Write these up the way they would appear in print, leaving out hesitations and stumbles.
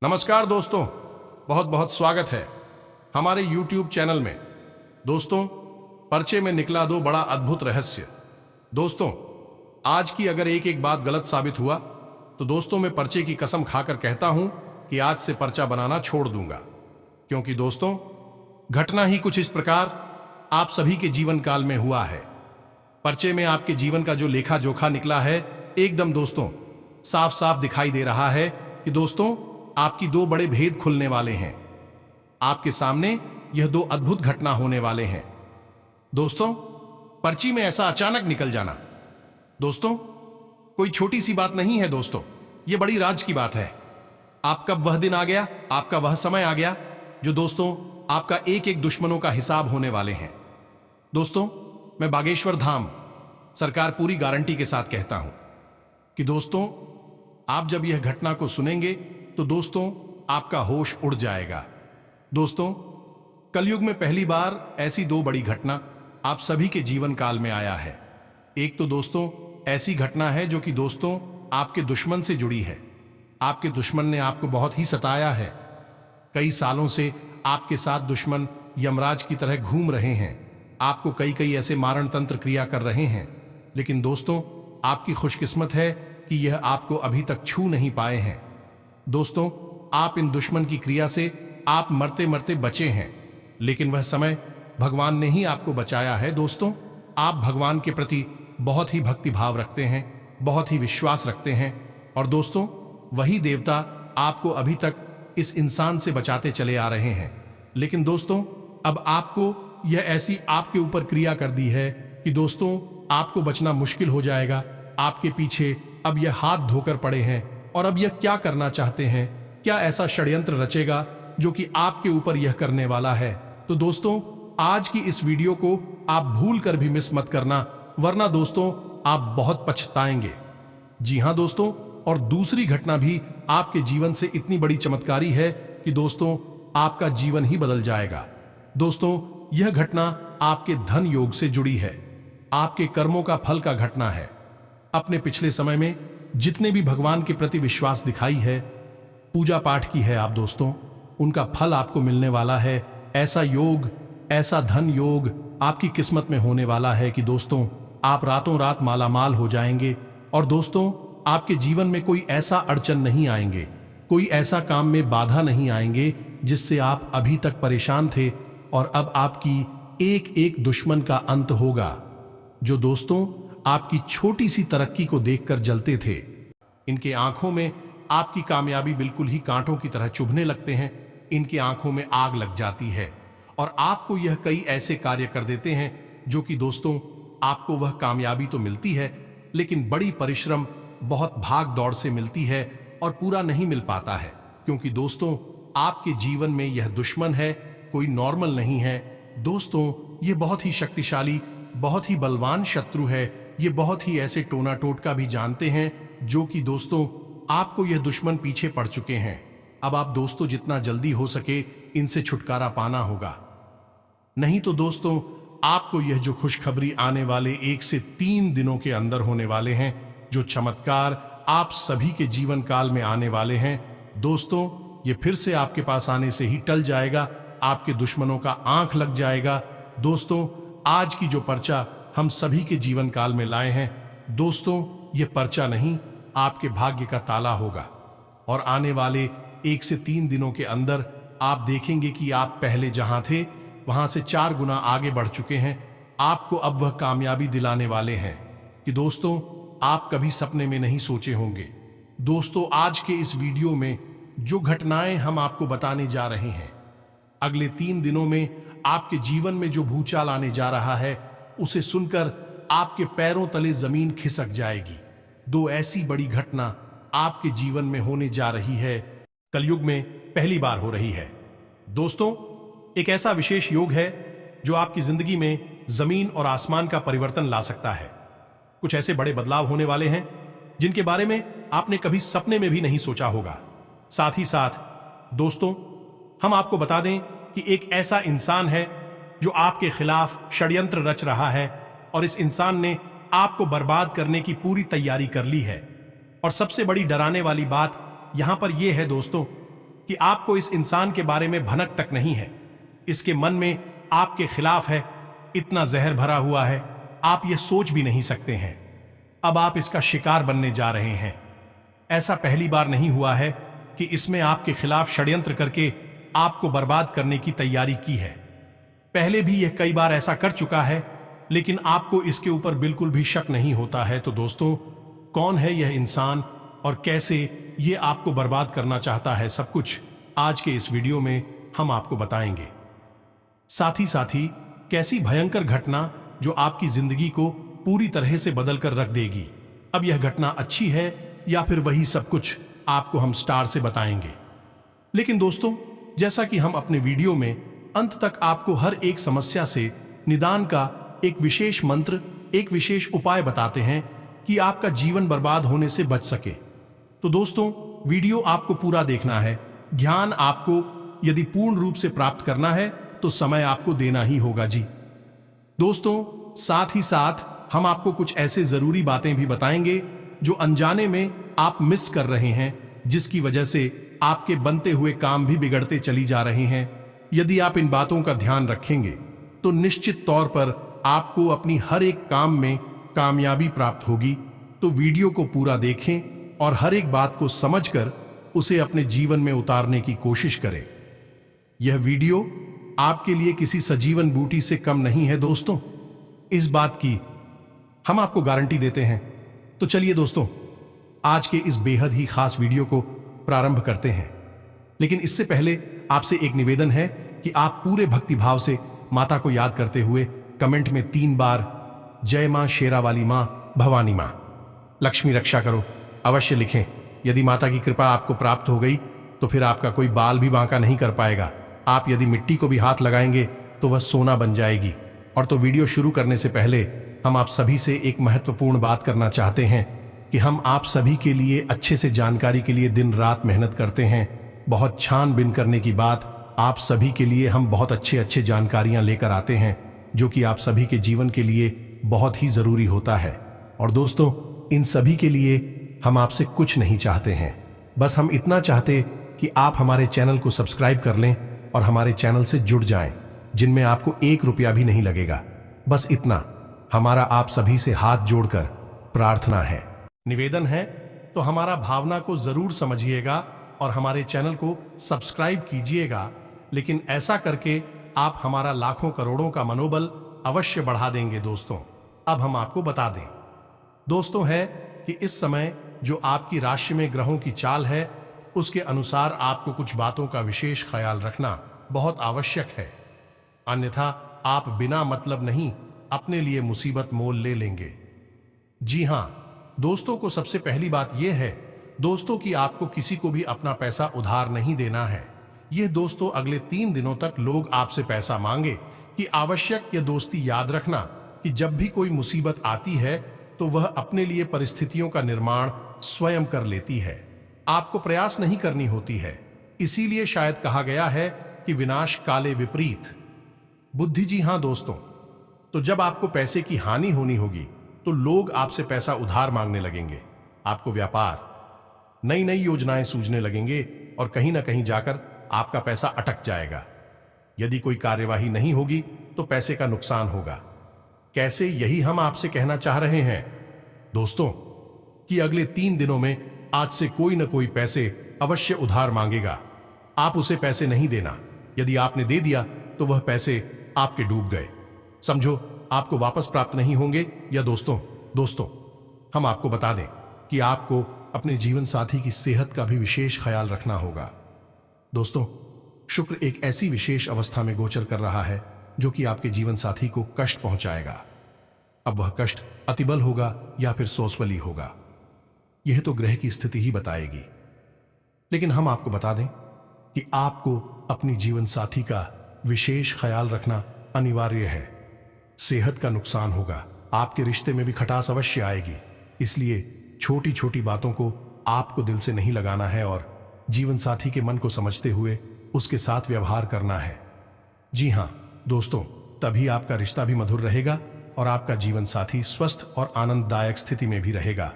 नमस्कार दोस्तों, बहुत बहुत स्वागत है हमारे YouTube चैनल में। दोस्तों, पर्चे में निकला दो बड़ा अद्भुत रहस्य। दोस्तों, आज की अगर एक एक बात गलत साबित हुआ तो दोस्तों मैं पर्चे की कसम खाकर कहता हूं कि आज से पर्चा बनाना छोड़ दूंगा। क्योंकि दोस्तों, घटना ही कुछ इस प्रकार आप सभी के जीवन काल में हुआ है। पर्चे में आपके जीवन का जो लेखा जोखा निकला है, एकदम दोस्तों साफ साफ दिखाई दे रहा है कि दोस्तों आपकी दो बड़े भेद खुलने वाले हैं। आपके सामने यह दो अद्भुत घटना होने वाले हैं। दोस्तों, पर्ची में ऐसा अचानक निकल जाना दोस्तों कोई छोटी सी बात नहीं है। दोस्तों, यह बड़ी राज की बात है। आपका वह दिन आ गया, आपका वह समय आ गया जो दोस्तों आपका एक एक दुश्मनों का हिसाब होने वाले हैं। दोस्तों, मैं बागेश्वर धाम सरकार पूरी गारंटी के साथ कहता हूं कि दोस्तों आप जब यह घटना को सुनेंगे तो दोस्तों आपका होश उड़ जाएगा। दोस्तों, कलयुग में पहली बार ऐसी दो बड़ी घटना आप सभी के जीवन काल में आया है। एक तो दोस्तों ऐसी घटना है जो कि दोस्तों आपके दुश्मन से जुड़ी है। आपके दुश्मन ने आपको बहुत ही सताया है। कई सालों से आपके साथ दुश्मन यमराज की तरह घूम रहे हैं। आपको कई कई ऐसे मारण तंत्र क्रिया कर रहे हैं। लेकिन दोस्तों आपकी खुशकिस्मत है कि यह आपको अभी तक छू नहीं पाए हैं। दोस्तों, आप इन दुश्मन की क्रिया से आप मरते मरते बचे हैं, लेकिन वह समय भगवान ने ही आपको बचाया है। दोस्तों, आप भगवान के प्रति बहुत ही भक्ति भाव रखते हैं, बहुत ही विश्वास रखते हैं, और दोस्तों वही देवता आपको अभी तक इस इंसान से बचाते चले आ रहे हैं। लेकिन दोस्तों अब आपको यह ऐसी आपके ऊपर क्रिया कर दी है कि दोस्तों आपको बचना मुश्किल हो जाएगा। आपके पीछे अब यह हाथ धोकर पड़े हैं और अब यह क्या करना चाहते हैं, क्या ऐसा षड्यंत्र रचेगा जो कि आपके ऊपर यह करने वाला है। तो दोस्तों आज की इस वीडियो को आप भूल कर भी मिस मत करना, वरना दोस्तों आप बहुत पछताएंगे। जी हां दोस्तों, और दूसरी घटना भी आपके जीवन से इतनी बड़ी चमत्कारी है कि दोस्तों आपका जीवन ही बदल जाएगा। दोस्तों यह घटना आपके धन योग से जुड़ी है, आपके कर्मों का फल का घटना है। अपने पिछले समय में जितने भी भगवान के प्रति विश्वास दिखाई है, पूजा पाठ की है आप दोस्तों, उनका फल आपको मिलने वाला है। ऐसा योग, ऐसा धन योग आपकी किस्मत में होने वाला है कि दोस्तों आप रातों रात मालामाल हो जाएंगे। और दोस्तों आपके जीवन में कोई ऐसा अड़चन नहीं आएंगे, कोई ऐसा काम में बाधा नहीं आएंगे जिससे आप अभी तक परेशान थे, और अब आपकी एक एक दुश्मन का अंत होगा जो दोस्तों आपकी छोटी सी तरक्की को देखकर जलते थे। इनके आंखों में आपकी कामयाबी बिल्कुल ही कांटों की तरह चुभने लगते हैं। इनकी आंखों में आग लग जाती है और आपको यह कई ऐसे कार्य कर देते हैं जो कि दोस्तों आपको वह कामयाबी तो मिलती है, लेकिन बड़ी परिश्रम, बहुत भाग दौड़ से मिलती है और पूरा नहीं मिल पाता है। क्योंकि दोस्तों आपके जीवन में यह दुश्मन है, कोई नॉर्मल नहीं है। दोस्तों ये बहुत ही शक्तिशाली, बहुत ही बलवान शत्रु है। ये बहुत ही ऐसे टोना टोटका भी जानते हैं जो कि दोस्तों आपको यह दुश्मन पीछे पड़ चुके हैं। अब आप दोस्तों जितना जल्दी हो सके इनसे छुटकारा पाना होगा, नहीं तो दोस्तों आपको यह जो खुशखबरी आने वाले 1 से 3 दिनों के अंदर होने वाले हैं, जो चमत्कार आप सभी के जीवन काल में आने वाले हैं, दोस्तों ये फिर से आपके पास आने से ही टल जाएगा। आपके दुश्मनों का आंख लग जाएगा। दोस्तों आज की जो पर्चा हम सभी के जीवन काल में लाए हैं, दोस्तों ये पर्चा नहीं, आपके भाग्य का ताला होगा। और आने वाले 1 से 3 दिनों के अंदर आप देखेंगे कि आप पहले जहां थे वहां से 4 गुना आगे बढ़ चुके हैं। आपको अब वह कामयाबी दिलाने वाले हैं कि दोस्तों आप कभी सपने में नहीं सोचे होंगे। दोस्तों आज के इस वीडियो में जो घटनाएं हम आपको बताने जा रहे हैं, अगले 3 दिनों में आपके जीवन में जो भूचाल आने जा रहा है, उसे सुनकर आपके पैरों तले जमीन खिसक जाएगी। 2 ऐसी बड़ी घटना आपके जीवन में होने जा रही है, कलयुग में पहली बार हो रही है। दोस्तों एक ऐसा विशेष योग है जो आपकी जिंदगी में जमीन और आसमान का परिवर्तन ला सकता है। कुछ ऐसे बड़े बदलाव होने वाले हैं जिनके बारे में आपने कभी सपने में भी नहीं सोचा होगा। साथ ही साथ दोस्तों हम आपको बता दें कि एक ऐसा इंसान है जो आपके खिलाफ षड्यंत्र रच रहा है, और इस इंसान ने आपको बर्बाद करने की पूरी तैयारी कर ली है। और सबसे बड़ी डराने वाली बात यहां पर यह है दोस्तों कि आपको इस इंसान के बारे में भनक तक नहीं है। इसके मन में आपके खिलाफ है, इतना जहर भरा हुआ है, आप ये सोच भी नहीं सकते हैं। अब आप इसका शिकार बनने जा रहे हैं। ऐसा पहली बार नहीं हुआ है कि इसमें आपके खिलाफ षड्यंत्र करके आपको बर्बाद करने की तैयारी की है। पहले भी यह कई बार ऐसा कर चुका है, लेकिन आपको इसके ऊपर बिल्कुल भी शक नहीं होता है। तो दोस्तों, कौन है यह इंसान और कैसे ये आपको बर्बाद करना चाहता है, सब कुछ आज के इस वीडियो में हम आपको बताएंगे। साथ ही कैसी भयंकर घटना जो आपकी जिंदगी को पूरी तरह से बदल कर रख देगी। अब यह घटना अच्छी है या फिर वही सब कुछ आपको हम स्टार से बताएंगे। लेकिन दोस्तों, जैसा कि हम अपने वीडियो में अंत तक आपको हर एक समस्या से निदान का एक विशेष मंत्र, एक विशेष उपाय बताते हैं कि आपका जीवन बर्बाद होने से बच सके। तो दोस्तों, वीडियो आपको पूरा देखना है। ज्ञान आपको यदि पूर्ण रूप से प्राप्त करना है तो समय आपको देना ही होगा जी। दोस्तों, साथ ही साथ हम आपको कुछ ऐसे जरूरी बातें भी बताएंगे जो अनजाने में आप मिस कर रहे हैं, जिसकी वजह से आपके बनते हुए काम भी बिगड़ते चली जा रहे हैं। यदि आप इन बातों का ध्यान रखेंगे तो निश्चित तौर पर आपको अपनी हर एक काम में कामयाबी प्राप्त होगी। तो वीडियो को पूरा देखें और हर एक बात को समझकर उसे अपने जीवन में उतारने की कोशिश करें। यह वीडियो आपके लिए किसी सजीवन बूटी से कम नहीं है दोस्तों, इस बात की हम आपको गारंटी देते हैं। तो चलिए दोस्तों, आज के इस बेहद ही खास वीडियो को प्रारंभ करते हैं। लेकिन इससे पहले आपसे एक निवेदन है कि आप पूरे भक्तिभाव से माता को याद करते हुए कमेंट में 3 बार जय मां शेरा वाली मां, भवानी मां, लक्ष्मी रक्षा करो अवश्य लिखें। यदि माता की कृपा आपको प्राप्त हो गई तो फिर आपका कोई बाल भी बांका नहीं कर पाएगा। आप यदि मिट्टी को भी हाथ लगाएंगे तो वह सोना बन जाएगी। और तो वीडियो शुरू करने से पहले हम आप सभी से एक महत्वपूर्ण बात करना चाहते हैं कि हम आप सभी के लिए अच्छे से जानकारी के लिए दिन रात मेहनत करते हैं। बहुत छानबीन करने की बात, आप सभी के लिए हम बहुत अच्छे जानकारियां लेकर आते हैं जो कि आप सभी के जीवन के लिए बहुत ही जरूरी होता है। और दोस्तों, इन सभी के लिए हम आपसे कुछ नहीं चाहते हैं, बस हम इतना चाहते कि आप हमारे चैनल को सब्सक्राइब कर लें और हमारे चैनल से जुड़ जाएं, जिनमें आपको 1 रुपया भी नहीं लगेगा। बस इतना हमारा आप सभी से हाथ जोड़कर प्रार्थना है, निवेदन है। तो हमारा भावना को जरूर समझिएगा और हमारे चैनल को सब्सक्राइब कीजिएगा। लेकिन ऐसा करके आप हमारा लाखों करोड़ों का मनोबल अवश्य बढ़ा देंगे। दोस्तों, अब हम आपको बता दें दोस्तों है कि इस समय जो आपकी राशि में ग्रहों की चाल है, उसके अनुसार आपको कुछ बातों का विशेष ख्याल रखना बहुत आवश्यक है। अन्यथा आप बिना मतलब नहीं अपने लिए मुसीबत मोल ले लेंगे। जी हां दोस्तों, को सबसे पहली बात यह है दोस्तों कि आपको किसी को भी अपना पैसा उधार नहीं देना है। यह दोस्तों अगले 3 दिनों तक लोग आपसे पैसा मांगे कि आवश्यक यह दोस्ती याद रखना कि जब भी कोई मुसीबत आती है तो वह अपने लिए परिस्थितियों का निर्माण स्वयं कर लेती है, आपको प्रयास नहीं करनी होती है। इसीलिए शायद कहा गया है कि विनाश काले विपरीत बुद्धि। जी हां दोस्तों, तो जब आपको पैसे की हानि होनी होगी तो लोग आपसे पैसा उधार मांगने लगेंगे, आपको व्यापार नई योजनाएं सूझने लगेंगे और कहीं ना कहीं जाकर आपका पैसा अटक जाएगा। यदि कोई कार्यवाही नहीं होगी तो पैसे का नुकसान होगा। कैसे, यही हम आपसे कहना चाह रहे हैं दोस्तों कि अगले 3 दिनों में आज से कोई न कोई पैसे अवश्य उधार मांगेगा। आप उसे पैसे नहीं देना। यदि आपने दे दिया तो वह पैसे आपके डूब गए, समझो आपको वापस प्राप्त नहीं होंगे। या दोस्तों हम आपको बता दें कि आपको अपने जीवन साथी की सेहत का भी विशेष ख्याल रखना होगा। दोस्तों, शुक्र एक ऐसी विशेष अवस्था में गोचर कर रहा है जो कि आपके जीवन साथी को कष्ट पहुंचाएगा। अब वह कष्ट अतिबल होगा या फिर सोसवली होगा, यह तो ग्रह की स्थिति ही बताएगी। लेकिन हम आपको बता दें कि आपको अपनी जीवन साथी का विशेष ख्याल रखना अनिवार्य है। सेहत का नुकसान होगा, आपके रिश्ते में भी खटास अवश्य आएगी। इसलिए छोटी छोटी बातों को आपको दिल से नहीं लगाना है और जीवन साथी के मन को समझते हुए उसके साथ व्यवहार करना है। जी हां दोस्तों, तभी आपका रिश्ता भी मधुर रहेगा और आपका जीवन साथी स्वस्थ और आनंददायक स्थिति में भी रहेगा।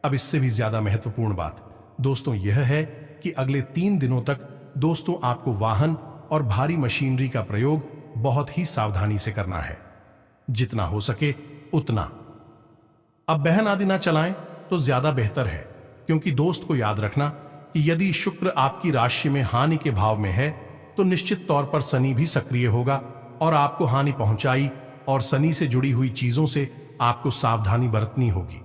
अब इससे भी ज्यादा महत्वपूर्ण बात दोस्तों यह है कि अगले 3 दिनों तक दोस्तों आपको वाहन और भारी मशीनरी का प्रयोग बहुत ही सावधानी से करना है, जितना हो सके उतना। अब बहन आदि ना चलाएं तो ज्यादा बेहतर है, क्योंकि दोस्त को याद रखना कि यदि शुक्र आपकी राशि में हानि के भाव में है तो निश्चित तौर पर शनि भी सक्रिय होगा और आपको हानि पहुंचाई और शनि से जुड़ी हुई चीजों से आपको सावधानी बरतनी होगी।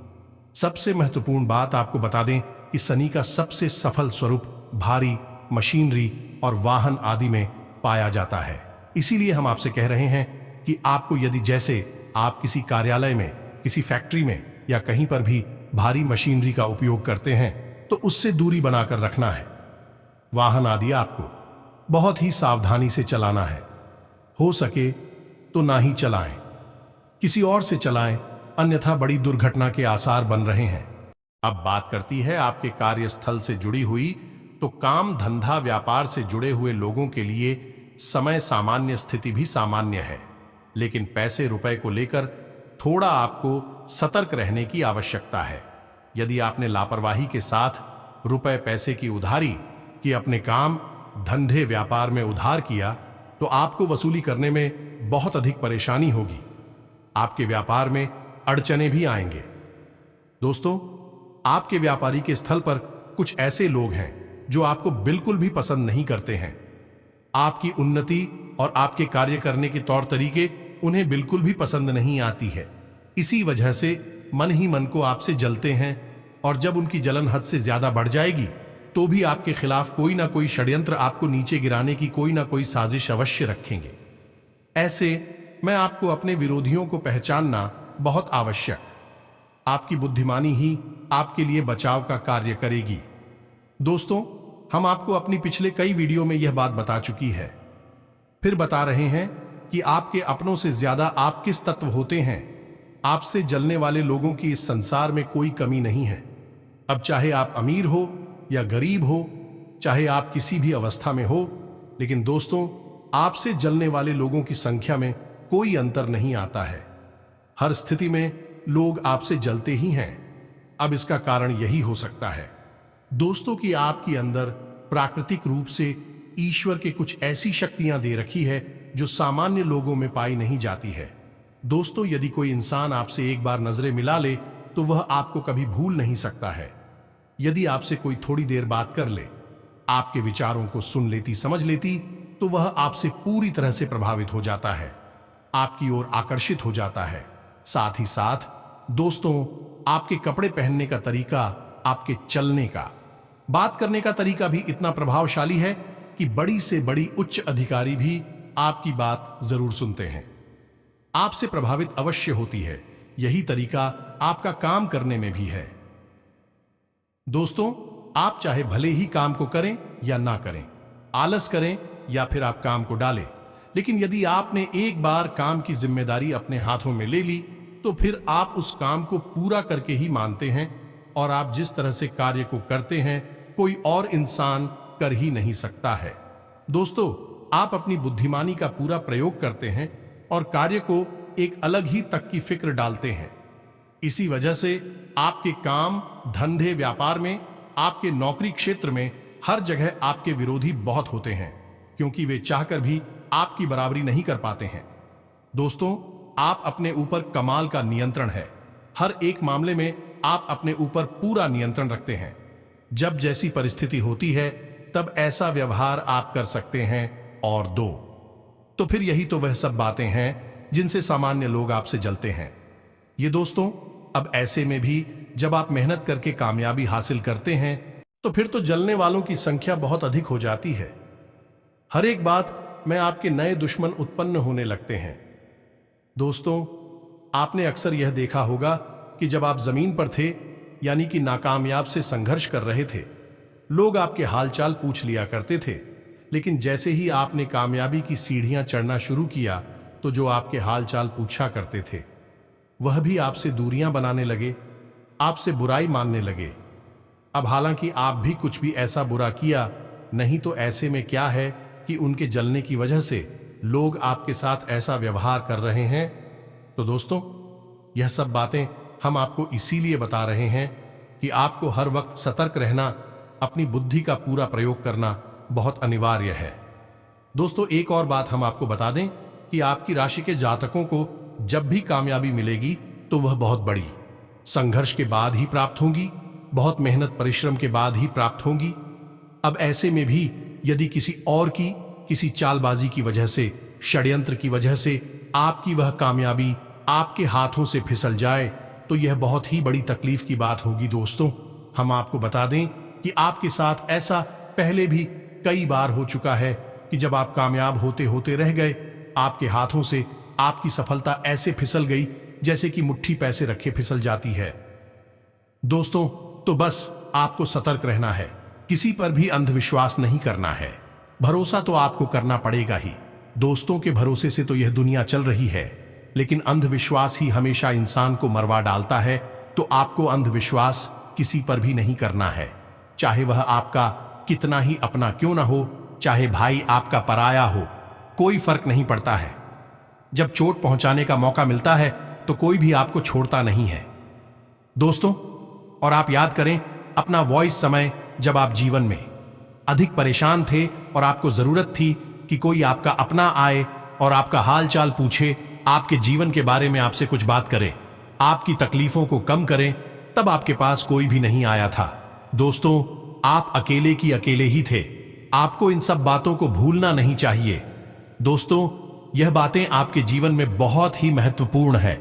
सबसे महत्वपूर्ण बात आपको बता दें कि शनि का सबसे सफल स्वरूप भारी मशीनरी और वाहन आदि में पाया जाता है। इसीलिए हम आपसे कह रहे हैं कि आपको यदि जैसे आप किसी कार्यालय में, किसी फैक्ट्री में या कहीं पर भी भारी मशीनरी का उपयोग करते हैं तो उससे दूरी बनाकर रखना है। वाहन आदि आपको बहुत ही सावधानी से चलाना है, हो सके तो ना ही चलाएं, किसी और से चलाएं, अन्यथा बड़ी दुर्घटना के आसार बन रहे हैं। अब बात करती है आपके कार्यस्थल से जुड़ी हुई, तो काम धंधा व्यापार से जुड़े हुए लोगों के लिए समय सामान्य स्थिति भी सामान्य है, लेकिन पैसे रुपए को लेकर थोड़ा आपको सतर्क रहने की आवश्यकता है। यदि आपने लापरवाही के साथ रुपए पैसे की उधारी की अपने काम धंधे व्यापार में उधार किया तो आपको वसूली करने में बहुत अधिक परेशानी होगी। आपके व्यापार में अड़चने भी आएंगे। दोस्तों, आपके व्यापारी के स्थल पर कुछ ऐसे लोग हैं जो आपको बिल्कुल भी पसंद नहीं करते हैं। आपकी उन्नति और आपके कार्य करने के तौर तरीके उन्हें बिल्कुल भी पसंद नहीं आती है। इसी वजह से मन ही मन को आपसे जलते हैं और जब उनकी जलन हद से ज्यादा बढ़ जाएगी तो भी आपके खिलाफ कोई ना कोई षड्यंत्र, आपको नीचे गिराने की कोई ना कोई साजिश अवश्य रखेंगे। ऐसे में आपको अपने विरोधियों को पहचानना बहुत आवश्यक। आपकी बुद्धिमानी ही आपके लिए बचाव का कार्य करेगी। दोस्तों, हम आपको अपनी पिछले कई वीडियो में यह बात बता चुकी है, फिर बता रहे हैं कि आपके अपनों से ज्यादा आप किस तत्व होते हैं। आपसे जलने वाले लोगों की इस संसार में कोई कमी नहीं है। अब चाहे आप अमीर हो या गरीब हो, चाहे आप किसी भी अवस्था में हो, लेकिन दोस्तों, आपसे जलने वाले लोगों की संख्या में कोई अंतर नहीं आता है। हर स्थिति में लोग आपसे जलते ही हैं। अब इसका कारण यही हो सकता है दोस्तों कि आपके अंदर प्राकृतिक रूप से ईश्वर के कुछ ऐसी शक्तियां दे रखी है जो सामान्य लोगों में पाई नहीं जाती है। दोस्तों, यदि कोई इंसान आपसे एक बार नजरें मिला ले तो वह आपको कभी भूल नहीं सकता है। यदि आपसे कोई थोड़ी देर बात कर ले, आपके विचारों को सुन लेती, समझ लेती, तो वह आपसे पूरी तरह से प्रभावित हो जाता है, आपकी ओर आकर्षित हो जाता है। साथ ही साथ दोस्तों, आपके कपड़े पहनने का तरीका, आपके चलने का, बात करने का तरीका भी इतना प्रभावशाली है कि बड़ी से बड़ी उच्च अधिकारी भी आपकी बात जरूर सुनते हैं, आपसे प्रभावित अवश्य होती है। यही तरीका आपका काम करने में भी है। दोस्तों, आप चाहे भले ही काम को करें या ना करें, आलस करें या फिर आप काम को डालें, लेकिन यदि आपने एक बार काम की जिम्मेदारी अपने हाथों में ले ली तो फिर आप उस काम को पूरा करके ही मानते हैं और आप जिस तरह से कार्य को करते हैं कोई और इंसान कर ही नहीं सकता है। दोस्तों, आप अपनी बुद्धिमानी का पूरा प्रयोग करते हैं और कार्य को एक अलग ही तक की फिक्र डालते हैं। इसी वजह से आपके काम धंधे व्यापार में, आपके नौकरी क्षेत्र में, हर जगह आपके विरोधी बहुत होते हैं, क्योंकि वे चाहकर भी आपकी बराबरी नहीं कर पाते हैं। दोस्तों, आप अपने ऊपर कमाल का नियंत्रण है। हर एक मामले में आप अपने ऊपर पूरा नियंत्रण रखते हैं। जब जैसी परिस्थिति होती है तब ऐसा व्यवहार आप कर सकते हैं और तो फिर यही तो वह सब बातें हैं जिनसे सामान्य लोग आपसे जलते हैं। ये दोस्तों, अब ऐसे में भी जब आप मेहनत करके कामयाबी हासिल करते हैं तो फिर तो जलने वालों की संख्या बहुत अधिक हो जाती है। हर एक बात में आपके नए दुश्मन उत्पन्न होने लगते हैं। दोस्तों, आपने अक्सर यह देखा होगा कि जब आप जमीन पर थे, यानी कि नाकामयाब से संघर्ष कर रहे थे, लोग आपके हालचाल पूछ लिया करते थे, लेकिन जैसे ही आपने कामयाबी की सीढ़ियां चढ़ना शुरू किया तो जो आपके हालचाल पूछा करते थे वह भी आपसे दूरियां बनाने लगे, आपसे बुराई मानने लगे। अब हालांकि आप भी कुछ भी ऐसा बुरा किया नहीं, तो ऐसे में क्या है कि उनके जलने की वजह से लोग आपके साथ ऐसा व्यवहार कर रहे हैं। तो दोस्तों, यह सब बातें हम आपको इसीलिए बता रहे हैं कि आपको हर वक्त सतर्क रहना, अपनी बुद्धि का पूरा प्रयोग करना बहुत अनिवार्य है। दोस्तों, एक और बात हम आपको बता दें कि आपकी राशि के जातकों को जब भी कामयाबी मिलेगी तो वह बहुत बड़ी संघर्ष के बाद ही प्राप्त होगी, बहुत मेहनत परिश्रम के बाद ही प्राप्त होगी। अब ऐसे में भी यदि किसी चालबाजी की वजह से, षड्यंत्र की वजह से आपकी वह कामयाबी आपके हाथों से फिसल जाए तो यह बहुत ही बड़ी तकलीफ की बात होगी। दोस्तों, हम आपको बता दें कि आपके साथ ऐसा पहले भी कई बार हो चुका है कि जब आप कामयाब होते होते रह गए, आपके हाथों से आपकी सफलता ऐसे फिसल गई जैसे कि मुट्ठी पैसे रखे फिसल जाती है। दोस्तों, तो बस आपको सतर्क रहना है, किसी पर भी अंधविश्वास नहीं करना है। भरोसा तो आपको करना पड़ेगा ही। दोस्तों के भरोसे से तो यह दुनिया चल रही है, लेकिन अंधविश्वास ही हमेशा इंसान को मरवा डालता है। तो आपको अंधविश्वास किसी पर भी नहीं करना है, चाहे वह आपका कितना ही अपना क्यों ना हो, चाहे भाई आपका पराया हो, कोई फर्क नहीं पड़ता है। जब चोट पहुंचाने का मौका मिलता है तो कोई भी आपको छोड़ता नहीं है। दोस्तों, और आप याद करें अपना वॉइस समय, जब आप जीवन में अधिक परेशान थे और आपको जरूरत थी कि कोई आपका अपना आए और आपका हाल चाल पूछे, आपके जीवन के बारे में आपसे कुछ बात करे, आपकी तकलीफों को कम करें, तब आपके पास कोई भी नहीं आया था। दोस्तों, आप अकेले की अकेले ही थे। आपको इन सब बातों को भूलना नहीं चाहिए। दोस्तों, यह बातें आपके जीवन में बहुत ही महत्वपूर्ण है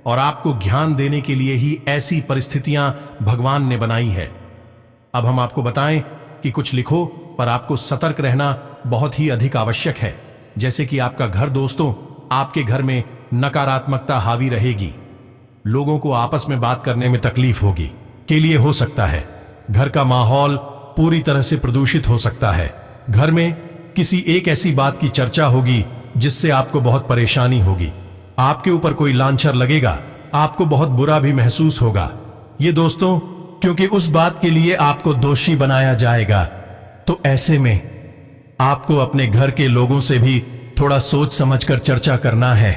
और आपको ज्ञान देने के लिए ही ऐसी परिस्थितियां भगवान ने बनाई है। अब हम आपको बताएं कि कुछ लिखो, पर आपको सतर्क रहना बहुत ही अधिक आवश्यक है। जैसे कि आपका घर, दोस्तों, आपके घर में नकारात्मकता हावी रहेगी, लोगों को आपस में बात करने में तकलीफ होगी, के लिए हो सकता है घर का माहौल पूरी तरह से प्रदूषित हो सकता है। घर में किसी एक ऐसी बात की चर्चा होगी जिससे आपको बहुत परेशानी होगी, आपके ऊपर कोई लांछर लगेगा, आपको बहुत बुरा भी महसूस होगा। ये दोस्तों, क्योंकि उस बात के लिए आपको दोषी बनाया जाएगा। तो ऐसे में आपको अपने घर के लोगों से भी थोड़ा सोच समझकर चर्चा करना है।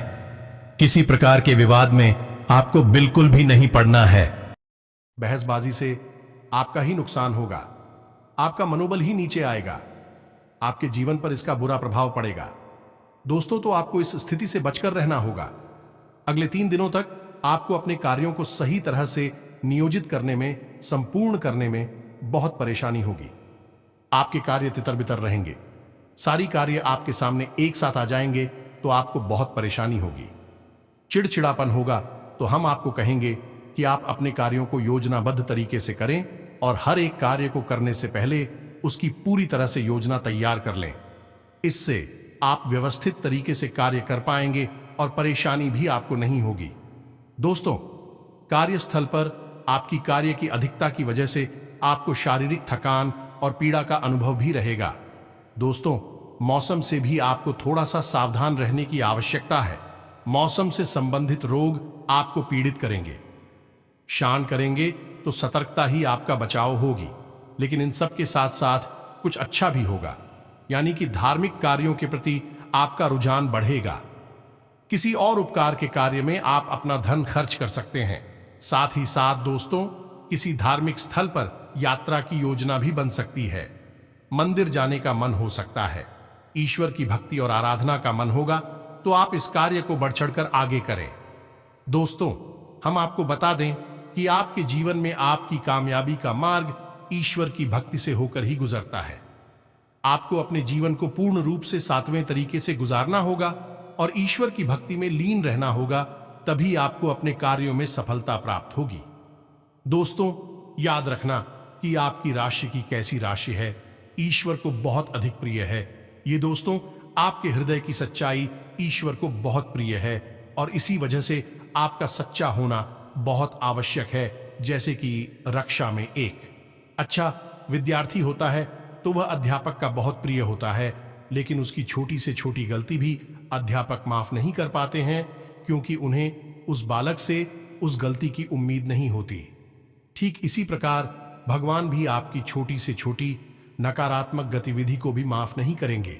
किसी प्रकार के विवाद में आपको बिल्कुल भी नहीं पड़ना है। बहसबाजी से आपका ही नुकसान होगा, आपका मनोबल ही नीचे आएगा, आपके जीवन पर इसका बुरा प्रभाव पड़ेगा। दोस्तों, तो आपको इस स्थिति से बचकर रहना होगा। अगले 3 दिनों तक आपको अपने कार्यों को सही तरह से नियोजित करने में, संपूर्ण करने में बहुत परेशानी होगी। आपके कार्य तितर बितर रहेंगे, सारी कार्य आपके सामने एक साथ आ जाएंगे तो आपको बहुत परेशानी होगी, चिड़चिड़ापन होगा। तो हम आपको कहेंगे कि आप अपने कार्यों को योजनाबद्ध तरीके से करें और हर एक कार्य को करने से पहले उसकी पूरी तरह से योजना तैयार कर लें। इससे आप व्यवस्थित तरीके से कार्य कर पाएंगे और परेशानी भी आपको नहीं होगी। दोस्तों, कार्यस्थल पर आपकी कार्य की अधिकता की वजह से आपको शारीरिक थकान और पीड़ा का अनुभव भी रहेगा। दोस्तों, मौसम से भी आपको थोड़ा सा सावधान रहने की आवश्यकता है। मौसम से संबंधित रोग आपको पीड़ित करेंगे, शान करेंगे, तो सतर्कता ही आपका बचाव होगी। लेकिन इन सब के साथ साथ कुछ अच्छा भी होगा, यानी कि धार्मिक कार्यों के प्रति आपका रुझान बढ़ेगा। किसी और उपकार के कार्य में आप अपना धन खर्च कर सकते हैं। साथ ही साथ दोस्तों, किसी धार्मिक स्थल पर यात्रा की योजना भी बन सकती है। मंदिर जाने का मन हो सकता है, ईश्वर की भक्ति और आराधना का मन होगा, तो आप इस कार्य को बढ़ चढ़कर आगे करें। दोस्तों, हम आपको बता दें कि आपके जीवन में आपकी कामयाबी का मार्ग ईश्वर की भक्ति से होकर ही गुजरता है। आपको अपने जीवन को पूर्ण रूप से सात्वें तरीके से गुजारना होगा और ईश्वर की भक्ति में लीन रहना होगा, तभी आपको अपने कार्यों में सफलता प्राप्त होगी। दोस्तों, याद रखना कि आपकी राशि की कैसी राशि है ईश्वर को बहुत अधिक प्रिय है। ये दोस्तों, आपके हृदय की सच्चाई ईश्वर को बहुत प्रिय है और इसी वजह से आपका सच्चा होना बहुत आवश्यक है। जैसे कि रक्षा में एक अच्छा विद्यार्थी होता है तो वह अध्यापक का बहुत प्रिय होता है, लेकिन उसकी छोटी से छोटी गलती भी अध्यापक माफ नहीं कर पाते हैं, क्योंकि उन्हें उस बालक से उस गलती की उम्मीद नहीं होती। ठीक इसी प्रकार भगवान भी आपकी छोटी से छोटी नकारात्मक गतिविधि को भी माफ नहीं करेंगे।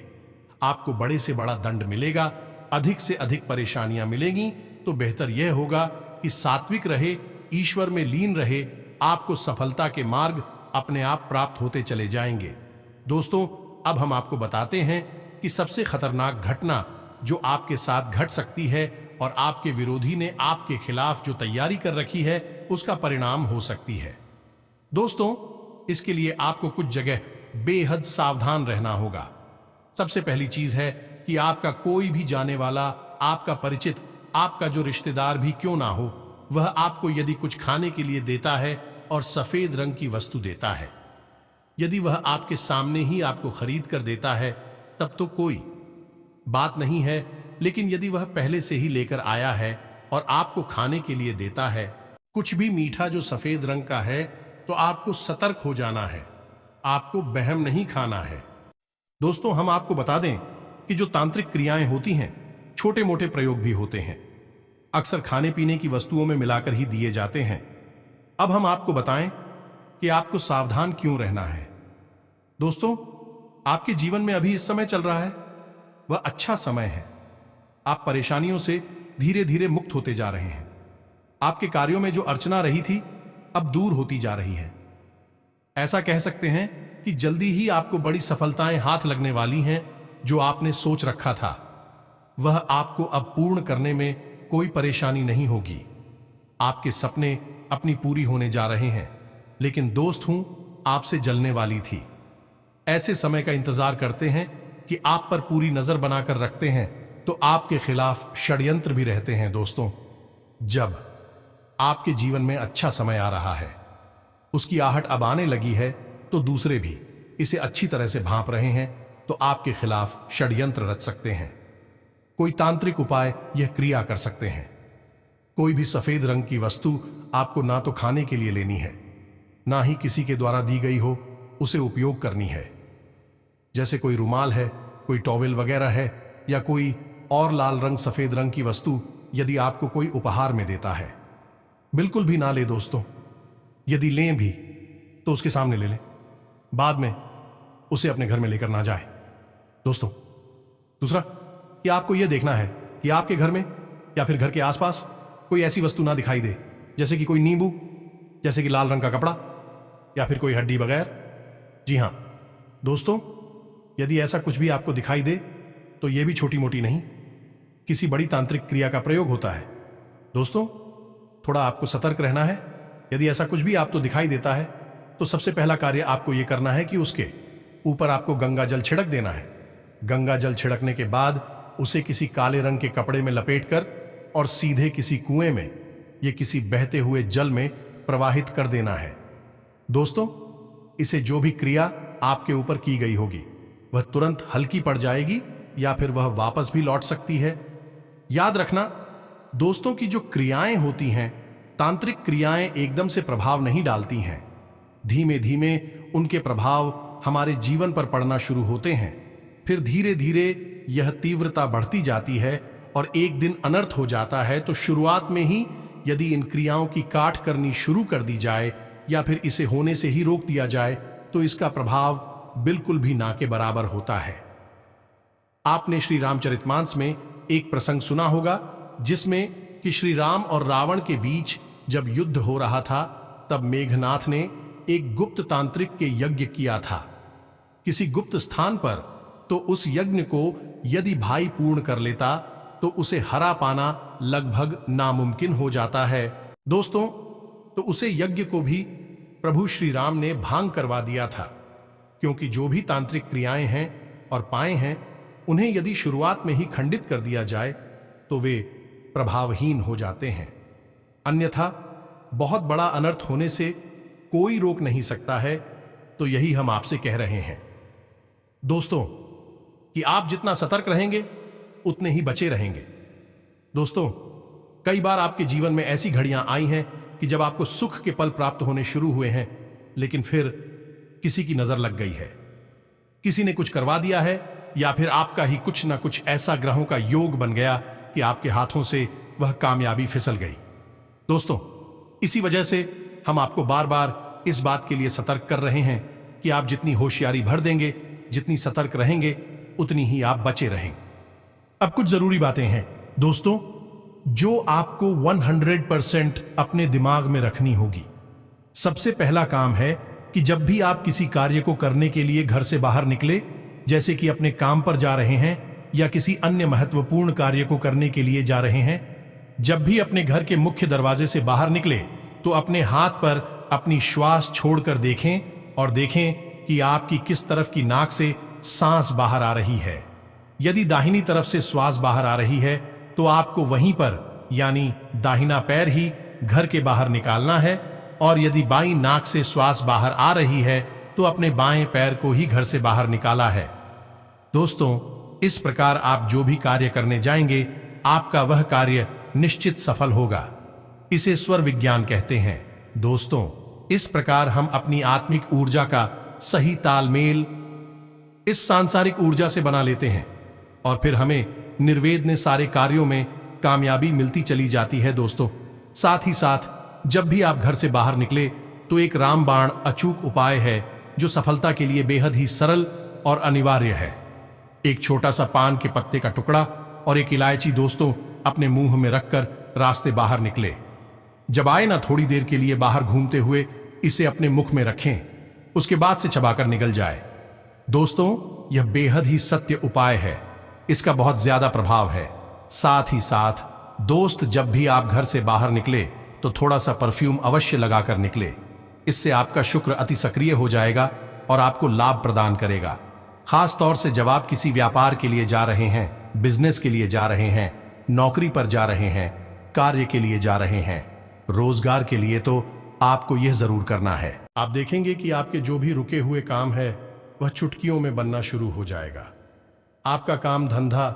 आपको बड़े से बड़ा दंड मिलेगा, अधिक से अधिक परेशानियां मिलेंगी, तो बेहतर यह होगा कि सात्विक रहे, ईश्वर में लीन रहे, आपको सफलता के मार्ग अपने आप प्राप्त होते चले जाएंगे। दोस्तों, अब हम आपको बताते हैं कि सबसे खतरनाक घटना जो आपके साथ घट सकती है और आपके विरोधी ने आपके खिलाफ जो तैयारी कर रखी है उसका परिणाम हो सकती है। दोस्तों, इसके लिए आपको कुछ जगह बेहद सावधान रहना होगा। सबसे पहली चीज है कि आपका कोई भी जाने वाला, आपका परिचित, आपका जो रिश्तेदार भी क्यों ना हो, वह आपको यदि कुछ खाने के लिए देता है और सफेद रंग की वस्तु देता है, यदि वह आपके सामने ही आपको खरीद कर देता है, तब तो कोई बात नहीं है। लेकिन यदि वह पहले से ही लेकर आया है और आपको खाने के लिए देता है कुछ भी मीठा जो सफेद रंग का है, तो आपको सतर्क हो जाना है, आपको बहम नहीं खाना है। दोस्तों, हम आपको बता दें कि जो तांत्रिक क्रियाएं होती हैं, छोटे मोटे प्रयोग भी होते हैं, अक्सर खाने पीने की वस्तुओं में मिलाकर ही दिए जाते हैं। अब हम आपको बताएं कि आपको सावधान क्यों रहना है। दोस्तों, आपके जीवन में अभी इस समय चल रहा है वह अच्छा समय है। आप परेशानियों से धीरे धीरे मुक्त होते जा रहे हैं। आपके कार्यों में जो अड़चना रही थी अब दूर होती जा रही है। ऐसा कह सकते हैं कि जल्दी ही आपको बड़ी सफलताएं हाथ लगने वाली हैं। जो आपने सोच रखा था वह आपको अब पूर्ण करने में कोई परेशानी नहीं होगी। आपके सपने अपनी पूरी होने जा रहे हैं। लेकिन दोस्त हूं आपसे जलने वाली थी। ऐसे समय का इंतजार करते हैं कि आप पर पूरी नजर बनाकर रखते हैं, तो आपके खिलाफ षड्यंत्र भी रहते हैं। दोस्तों, जब आपके जीवन में अच्छा समय आ रहा है, उसकी आहट अब आने लगी है, तो दूसरे भी इसे अच्छी तरह से भांप रहे हैं, तो आपके खिलाफ षड्यंत्र रच सकते हैं। कोई तांत्रिक उपाय यह क्रिया कर सकते हैं। कोई भी सफेद रंग की वस्तु आपको ना तो खाने के लिए लेनी है, ना ही किसी के द्वारा दी गई हो उसे उपयोग करनी है। जैसे कोई रुमाल है, कोई टॉवेल वगैरह है, या कोई और लाल रंग सफेद रंग की वस्तु यदि आपको कोई उपहार में देता है, बिल्कुल भी ना ले दोस्तों। यदि लें भी तो उसके सामने ले लें, बाद में उसे अपने घर में लेकर ना जाए। दोस्तों, दूसरा कि आपको यह देखना है कि आपके घर में या फिर घर के आसपास कोई ऐसी वस्तु ना दिखाई दे, जैसे कि कोई नींबू, जैसे कि लाल रंग का कपड़ा, या फिर कोई हड्डी बगैर। जी हां दोस्तों, यदि ऐसा कुछ भी आपको दिखाई दे तो यह भी छोटी मोटी नहीं, किसी बड़ी तांत्रिक क्रिया का प्रयोग होता है। दोस्तों, थोड़ा आपको सतर्क रहना है। यदि ऐसा कुछ भी आपको दिखाई देता है तो सबसे पहला कार्य आपको यह करना है कि उसके ऊपर आपको गंगा जल छिड़क देना है। गंगा जल छिड़कने के बाद उसे किसी काले रंग के कपड़े में लपेटकर और सीधे किसी कुएं में या किसी बहते हुए जल में प्रवाहित कर देना है। दोस्तों, इसे जो भी क्रिया आपके ऊपर की गई होगी वह तुरंत हल्की पड़ जाएगी या फिर वह वापस भी लौट सकती है। याद रखना दोस्तों कि जो क्रियाएं होती हैं, तांत्रिक क्रियाएं एकदम से प्रभाव नहीं डालती हैं। धीमे धीमे उनके प्रभाव हमारे जीवन पर पड़ना शुरू होते हैं। फिर धीरे धीरे यह तीव्रता बढ़ती जाती है और एक दिन अनर्थ हो जाता है। तो शुरुआत में ही यदि इन क्रियाओं की काट करनी शुरू कर दी जाए या फिर इसे होने से ही रोक दिया जाए तो इसका प्रभाव बिल्कुल भी ना के बराबर होता है। आपने श्री रामचरितमानस में एक प्रसंग सुना होगा जिसमें कि श्री राम और रावण के बीच जब युद्ध हो रहा था, तब मेघनाथ ने एक गुप्त तांत्रिक के यज्ञ किया था किसी गुप्त स्थान पर। तो उस यज्ञ को यदि भाई पूर्ण कर लेता तो उसे हरा पाना लगभग नामुमकिन हो जाता है। दोस्तों, तो उसे यज्ञ को भी प्रभु श्री राम ने भांग करवा दिया था, क्योंकि जो भी तांत्रिक क्रियाएं हैं और पाए हैं उन्हें यदि शुरुआत में ही खंडित कर दिया जाए तो वे प्रभावहीन हो जाते हैं। अन्यथा बहुत बड़ा अनर्थ होने से कोई रोक नहीं सकता है। तो यही हम आपसे कह रहे हैं दोस्तों कि आप जितना सतर्क रहेंगे उतने ही बचे रहेंगे। दोस्तों, कई बार आपके जीवन में ऐसी घड़ियां आई हैं कि जब आपको सुख के पल प्राप्त होने शुरू हुए हैं, लेकिन फिर किसी की नजर लग गई है, किसी ने कुछ करवा दिया है, या फिर आपका ही कुछ ना कुछ ऐसा ग्रहों का योग बन गया कि आपके हाथों से वह कामयाबी फिसल गई। दोस्तों, इसी वजह से हम आपको बार बार इस बात के लिए सतर्क कर रहे हैं कि आप जितनी होशियारी भर देंगे, जितनी सतर्क रहेंगे, उतनी ही आप बचे रहेंगे। अब कुछ जरूरी बातें हैं दोस्तों जो आपको 100% अपने दिमाग में रखनी होगी। सबसे पहला काम है कि जब भी आप किसी कार्य को करने के लिए घर से बाहर निकले, जैसे कि अपने काम पर जा रहे हैं या किसी अन्य महत्वपूर्ण कार्य को करने के लिए जा रहे हैं। जब भी अपने घर के मुख्य दरवाजे से बाहर निकले तो अपने हाथ पर अपनी श्वास छोड़कर देखें और देखें कि आपकी किस तरफ की नाक से सांस बाहर आ रही है। यदि दाहिनी तरफ से श्वास बाहर आ रही है तो आपको वहीं पर यानी दाहिना पैर ही घर के बाहर निकालना है, और यदि बाईं नाक से श्वास बाहर आ रही है तो अपने बाएं पैर को ही घर से बाहर निकाला है। दोस्तों, इस प्रकार आप जो भी कार्य करने जाएंगे आपका वह कार्य निश्चित सफल होगा। इसे स्वर विज्ञान कहते हैं। दोस्तों, इस प्रकार हम अपनी आत्मिक ऊर्जा का सही तालमेल इस सांसारिक ऊर्जा से बना लेते हैं और फिर हमें निर्वेद सारे कार्यों में कामयाबी मिलती चली जाती है। दोस्तों, साथ ही साथ जब भी आप घर से बाहर निकले तो एक रामबाण अचूक उपाय है जो सफलता के लिए बेहद ही सरल और अनिवार्य है। एक छोटा सा पान के पत्ते का टुकड़ा और एक इलायची दोस्तों अपने मुंह में रखकर रास्ते बाहर निकले। जब आए ना थोड़ी देर के लिए बाहर घूमते हुए इसे अपने मुख में रखें, उसके बाद से चबाकर निकल जाए। दोस्तों, यह बेहद ही सत्य उपाय है, इसका बहुत ज्यादा प्रभाव है। साथ ही साथ दोस्त, जब भी आप घर से बाहर निकले तो थोड़ा सा परफ्यूम अवश्य लगाकर निकले। इससे आपका शुक्र अति सक्रिय हो जाएगा और आपको लाभ प्रदान करेगा। खास तौर से जब आप किसी व्यापार के लिए जा रहे हैं, बिजनेस के लिए जा रहे हैं, नौकरी पर जा रहे हैं, कार्य के लिए जा रहे हैं, रोजगार के लिए, तो आपको यह जरूर करना है। आप देखेंगे कि आपके जो भी रुके हुए काम है वह चुटकियों में बनना शुरू हो जाएगा। आपका काम धंधा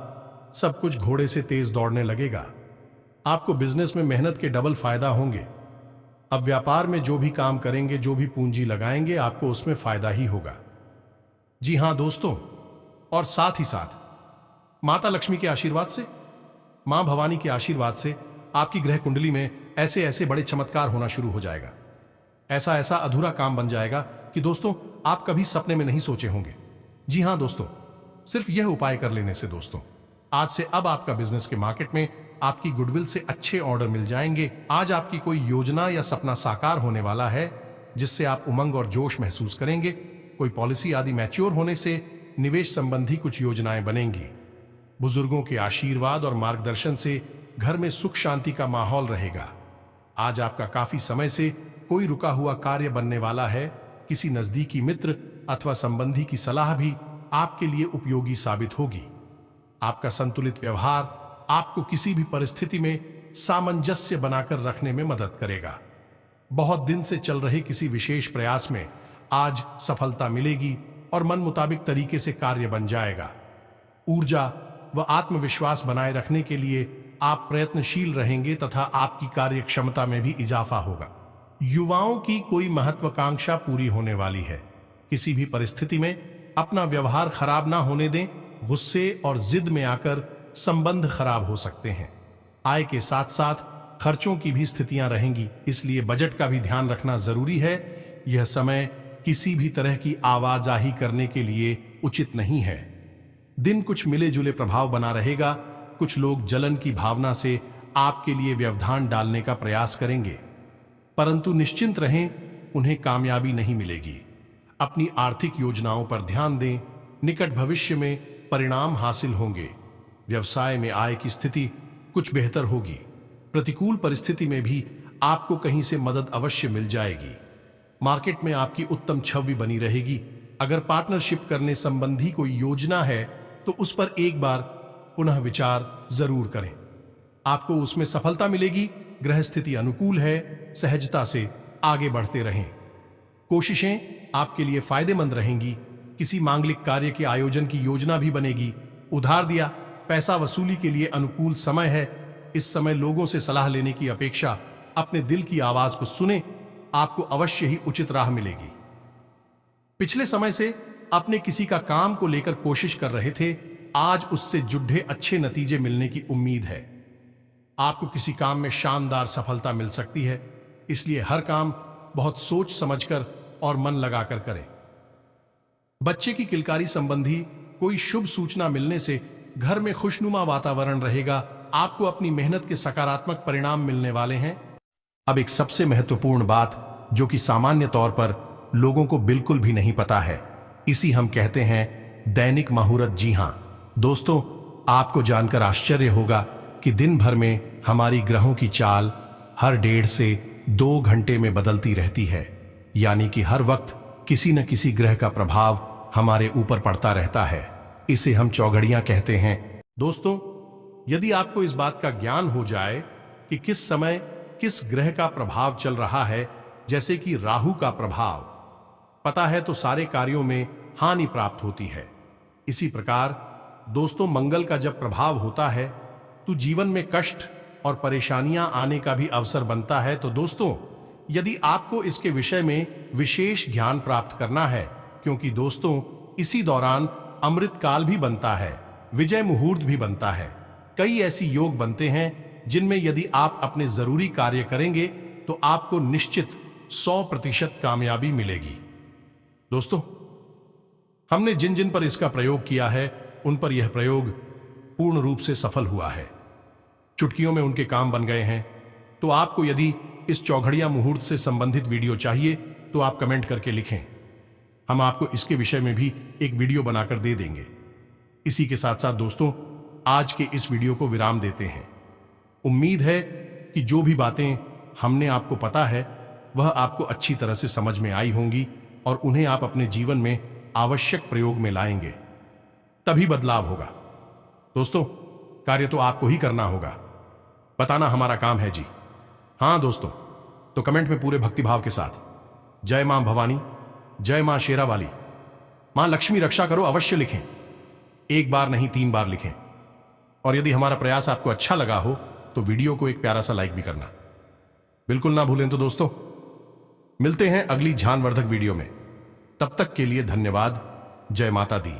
सब कुछ घोड़े से तेज दौड़ने लगेगा। आपको बिजनेस में मेहनत के डबल फायदा होंगे। अब व्यापार में जो भी काम करेंगे, जो भी पूंजी लगाएंगे, आपको उसमें फायदा ही होगा। जी हां दोस्तों, और साथ ही साथ माता लक्ष्मी के आशीर्वाद से, मां भवानी के आशीर्वाद से आपकी ग्रह कुंडली में ऐसे ऐसे बड़े चमत्कार होना शुरू हो जाएगा। ऐसा ऐसा अधूरा काम बन जाएगा कि दोस्तों आप कभी सपने में नहीं सोचे होंगे। जी हां दोस्तों, सिर्फ यह उपाय कर लेने से दोस्तों आज से अब आपका बिजनेस के मार्केट में आपकी गुडविल से अच्छे ऑर्डर मिल जाएंगे। आज आपकी कोई योजना या सपना साकार होने वाला है जिससे आप उमंग और जोश महसूस करेंगे। कोई पॉलिसी आदि मैच्योर होने से निवेश संबंधी कुछ योजनाएं बनेंगी। बुजुर्गों के आशीर्वाद और मार्गदर्शन से घर में सुख शांति का माहौल रहेगा। आज आपका काफी समय से कोई रुका हुआ कार्य बनने वाला है। किसी नजदीकी मित्र अथवा संबंधी की सलाह भी आपके लिए उपयोगी साबित होगी। आपका संतुलित व्यवहार आपको किसी भी परिस्थिति में सामंजस्य बनाकर रखने में मदद करेगा। बहुत दिन से चल रहे किसी विशेष प्रयास में आज सफलता मिलेगी और मन मुताबिक तरीके से कार्य बन जाएगा। ऊर्जा व आत्मविश्वास बनाए रखने के लिए आप प्रयत्नशील रहेंगे तथा आपकी कार्य क्षमता में भी इजाफा होगा। युवाओं की कोई महत्वाकांक्षा पूरी होने वाली है। किसी भी परिस्थिति में अपना व्यवहार खराब ना होने दें। गुस्से और जिद में आकर संबंध खराब हो सकते हैं। आय के साथ साथ खर्चों की भी स्थितियां रहेंगी, इसलिए बजट का भी ध्यान रखना जरूरी है। यह समय किसी भी तरह की आवाजाही करने के लिए उचित नहीं है। दिन कुछ मिले जुले प्रभाव बना रहेगा। कुछ लोग जलन की भावना से आपके लिए व्यवधान डालने का प्रयास करेंगे, परंतु निश्चिंत रहें, उन्हें कामयाबी नहीं मिलेगी। अपनी आर्थिक योजनाओं पर ध्यान दें। निकट भविष्य में परिणाम हासिल होंगे। व्यवसाय में आय की स्थिति कुछ बेहतर होगी। प्रतिकूल परिस्थिति में भी आपको कहीं से मदद अवश्य मिल जाएगी। मार्केट में आपकी उत्तम छवि बनी रहेगी। अगर पार्टनरशिप करने संबंधी कोई योजना है तो उस पर एक बार पुनः विचार जरूर करें। आपको उसमें सफलता मिलेगी। ग्रह स्थिति अनुकूल है। सहजता से आगे बढ़ते रहें। कोशिशें आपके लिए फायदेमंद रहेंगी। किसी मांगलिक कार्य के आयोजन की योजना भी बनेगी। उधार दिया पैसा वसूली के लिए अनुकूल समय है। इस समय लोगों से सलाह लेने की अपेक्षा अपने दिल की आवाज को सुने, आपको अवश्य ही उचित राह मिलेगी। पिछले समय से अपने किसी का काम को लेकर कोशिश कर रहे थे, आज उससे जुड़े अच्छे नतीजे मिलने की उम्मीद है। आपको किसी काम में शानदार सफलता मिल सकती है, इसलिए हर काम बहुत सोच समझकर और मन लगाकर करें। बच्चे की किलकारी संबंधी कोई शुभ सूचना मिलने से घर में खुशनुमा वातावरण रहेगा। आपको अपनी मेहनत के सकारात्मक परिणाम मिलने वाले हैं। अब एक सबसे महत्वपूर्ण बात जो कि सामान्य तौर पर लोगों को बिल्कुल भी नहीं पता है, इसी हम कहते हैं दैनिक मुहूर्त। जी हां दोस्तों, आपको जानकर आश्चर्य होगा कि दिन भर में हमारी ग्रहों की चाल हर 1.5 से 2 घंटे में बदलती रहती है। यानी कि हर वक्त किसी न किसी ग्रह का प्रभाव हमारे ऊपर पड़ता रहता है। इसे हम चौघड़ियां कहते हैं। दोस्तों, यदि आपको इस बात का ज्ञान हो जाए कि किस समय किस ग्रह का प्रभाव चल रहा है, जैसे कि राहु का प्रभाव पता है, तो सारे कार्यों में हानि प्राप्त होती है। इसी प्रकार दोस्तों, मंगल का जब प्रभाव होता है तो जीवन में कष्ट और परेशानियां आने का भी अवसर बनता है। तो दोस्तों, यदि आपको इसके विषय में विशेष ज्ञान प्राप्त करना है, क्योंकि दोस्तों इसी दौरान अमृत काल भी बनता है, विजय मुहूर्त भी बनता है। कई ऐसी योग बनते हैं जिनमें यदि आप अपने जरूरी कार्य करेंगे तो आपको निश्चित 100% कामयाबी मिलेगी। दोस्तों, हमने जिन जिन पर इसका प्रयोग किया है उन पर यह प्रयोग पूर्ण रूप से सफल हुआ है। चुटकियों में उनके काम बन गए हैं। तो आपको यदि इस चौघड़िया मुहूर्त से संबंधित वीडियो चाहिए तो आप कमेंट करके लिखें, हम आपको इसके विषय में भी एक वीडियो बनाकर दे देंगे। इसी के साथ साथ दोस्तों, आज के इस वीडियो को विराम देते हैं। उम्मीद है कि जो भी बातें हमने आपको पता है वह आपको अच्छी तरह से समझ में आई होंगी और उन्हें आप अपने जीवन में आवश्यक प्रयोग में लाएंगे, तभी बदलाव होगा। दोस्तों, कार्य तो आपको ही करना होगा, बताना हमारा काम है जी। हां दोस्तों, तो कमेंट में पूरे भक्तिभाव के साथ जय मां भवानी, जय मां शेरावाली, मां लक्ष्मी रक्षा करो अवश्य लिखें। 1 बार नहीं 3 बार लिखें। और यदि हमारा प्रयास आपको अच्छा लगा हो तो वीडियो को एक प्यारा सा लाइक भी करना बिल्कुल ना भूलें। तो दोस्तों, मिलते हैं अगली ज्ञानवर्धक वीडियो में। तब तक के लिए धन्यवाद। जय माता दी।